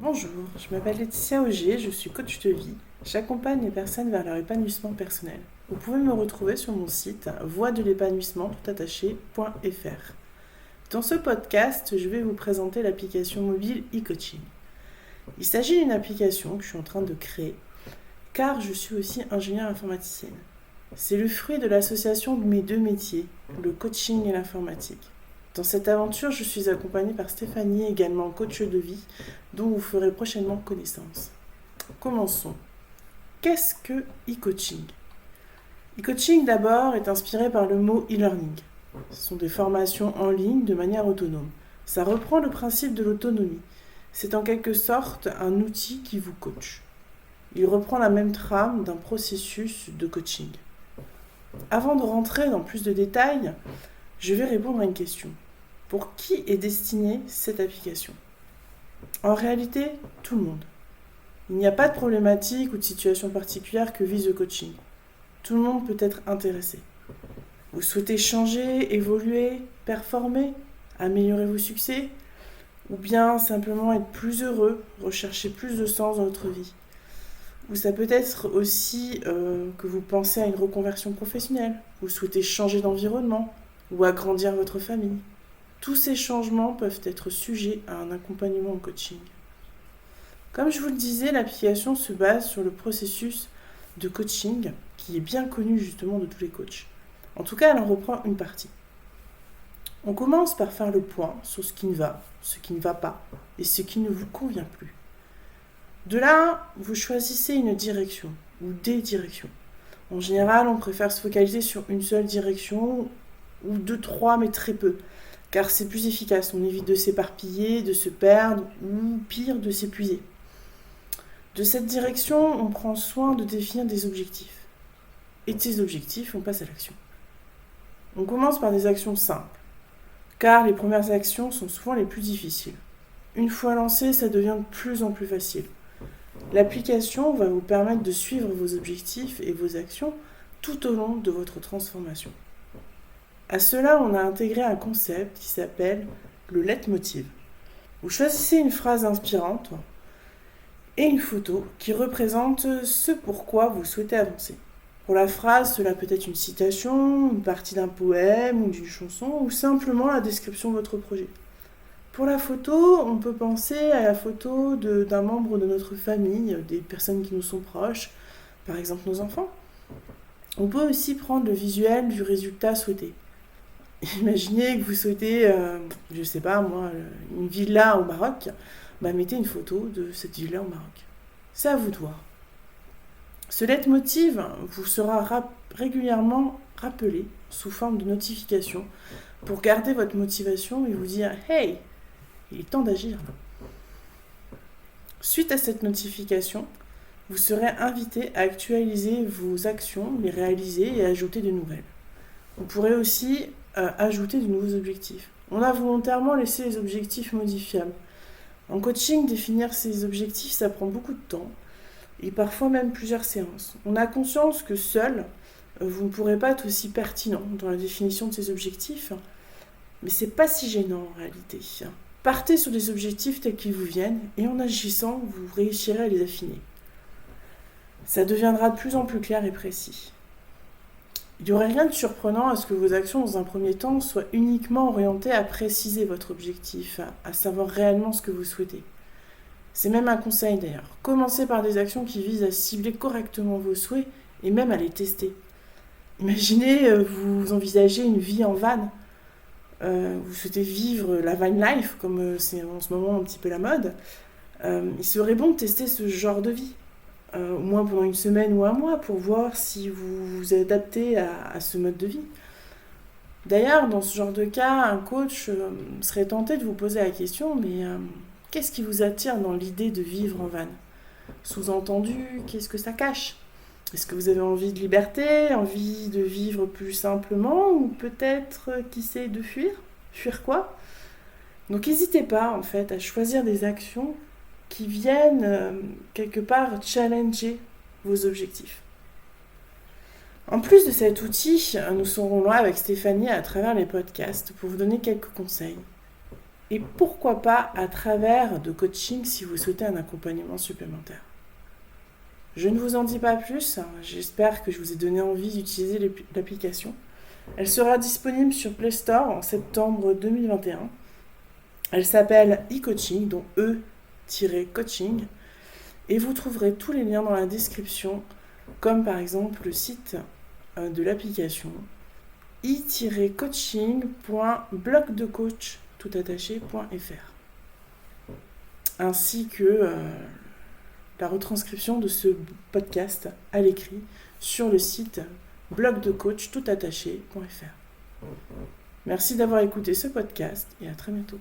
Bonjour, je m'appelle Laetitia Augier, je suis coach de vie. J'accompagne les personnes vers leur épanouissement personnel. Vous pouvez me retrouver sur mon site voie-de-l'épanouissement-tout-attaché.fr. Dans ce podcast, je vais vous présenter l'application mobile e-coaching. Il s'agit d'une application que je suis en train de créer car je suis aussi ingénieure informaticienne. C'est le fruit de l'association de mes deux métiers, le coaching et l'informatique. Dans cette aventure, je suis accompagnée par Stéphanie, également coach de vie, dont vous ferez prochainement connaissance. Commençons. Qu'est-ce que e-coaching ? E-coaching d'abord est inspiré par le mot e-learning. Ce sont des formations en ligne de manière autonome. Ça reprend le principe de l'autonomie. C'est en quelque sorte un outil qui vous coach. Il reprend la même trame d'un processus de coaching. Avant de rentrer dans plus de détails, je vais répondre à une question. Pour qui est destinée cette application ? En réalité, tout le monde. Il n'y a pas de problématique ou de situation particulière que vise le coaching. Tout le monde peut être intéressé. Vous souhaitez changer, évoluer, performer, améliorer vos succès, ou bien simplement être plus heureux, rechercher plus de sens dans votre vie. Ou ça peut être aussi que vous pensez à une reconversion professionnelle, vous souhaitez changer d'environnement ou agrandir votre famille. Tous ces changements peuvent être sujets à un accompagnement en coaching. Comme je vous le disais, l'application se base sur le processus de coaching qui est bien connu justement de tous les coachs. En tout cas, elle en reprend une partie. On commence par faire le point sur ce qui ne va pas et ce qui ne vous convient plus. De là, vous choisissez une direction ou des directions. En général, on préfère se focaliser sur une seule direction ou deux, trois, mais très peu, car c'est plus efficace. On évite de s'éparpiller, de se perdre ou pire, de s'épuiser. De cette direction, on prend soin de définir des objectifs. Et de ces objectifs, on passe à l'action. On commence par des actions simples, car les premières actions sont souvent les plus difficiles. Une fois lancé, ça devient de plus en plus facile. L'application va vous permettre de suivre vos objectifs et vos actions tout au long de votre transformation. À cela, on a intégré un concept qui s'appelle le leitmotiv. Vous choisissez une phrase inspirante et une photo qui représente ce pourquoi vous souhaitez avancer. Pour la phrase, cela peut être une citation, une partie d'un poème ou d'une chanson, ou simplement la description de votre projet. Pour la photo, on peut penser à la photo d'un membre de notre famille, des personnes qui nous sont proches, par exemple nos enfants. On peut aussi prendre le visuel du résultat souhaité. Imaginez que vous souhaitez, une villa au Maroc, mettez une photo de cette villa au Maroc. C'est à vous de voir. Ce leitmotiv vous sera régulièrement rappelé sous forme de notification pour garder votre motivation et vous dire « Hey, il est temps d'agir !» Suite à cette notification, vous serez invité à actualiser vos actions, les réaliser et ajouter de nouvelles. Vous pourrez aussi ajouter de nouveaux objectifs. On a volontairement laissé les objectifs modifiables. En coaching, définir ces objectifs, ça prend beaucoup de temps et parfois même plusieurs séances. On a conscience que seul, vous ne pourrez pas être aussi pertinent dans la définition de ces objectifs, mais c'est pas si gênant en réalité. Partez sur des objectifs tels qu'ils vous viennent et en agissant, vous réussirez à les affiner. Ça deviendra de plus en plus clair et précis. Il n'y aurait rien de surprenant à ce que vos actions, dans un premier temps, soient uniquement orientées à préciser votre objectif, à savoir réellement ce que vous souhaitez. C'est même un conseil d'ailleurs. Commencez par des actions qui visent à cibler correctement vos souhaits et même à les tester. Imaginez, vous envisagez une vie en van. Vous souhaitez vivre la van life, comme c'est en ce moment un petit peu la mode. Il serait bon de tester ce genre de vie. Au moins pendant une semaine ou un mois pour voir si vous vous adaptez à ce mode de vie. D'ailleurs, dans ce genre de cas, un coach serait tenté de vous poser la question, mais qu'est-ce qui vous attire dans l'idée de vivre en van ? Sous-entendu, qu'est-ce que ça cache ? Est-ce que vous avez envie de liberté, envie de vivre plus simplement, ou peut-être, qui sait, de fuir ? Fuir quoi ? Donc n'hésitez pas en fait à choisir des actions qui viennent quelque part challenger vos objectifs. En plus de cet outil, nous serons là avec Stéphanie à travers les podcasts pour vous donner quelques conseils. et pourquoi pas à travers de coaching si vous souhaitez un accompagnement supplémentaire. Je ne vous en dis pas plus, j'espère que je vous ai donné envie d'utiliser l'application. Elle sera disponible sur Play Store en septembre 2021. Elle s'appelle e-coaching, donc e-coaching, et vous trouverez tous les liens dans la description, comme par exemple le site de l'application i-coaching.blogdecoach.fr, ainsi que la retranscription de ce podcast à l'écrit sur le site blogdecoach.fr. Merci d'avoir écouté ce podcast et à très bientôt.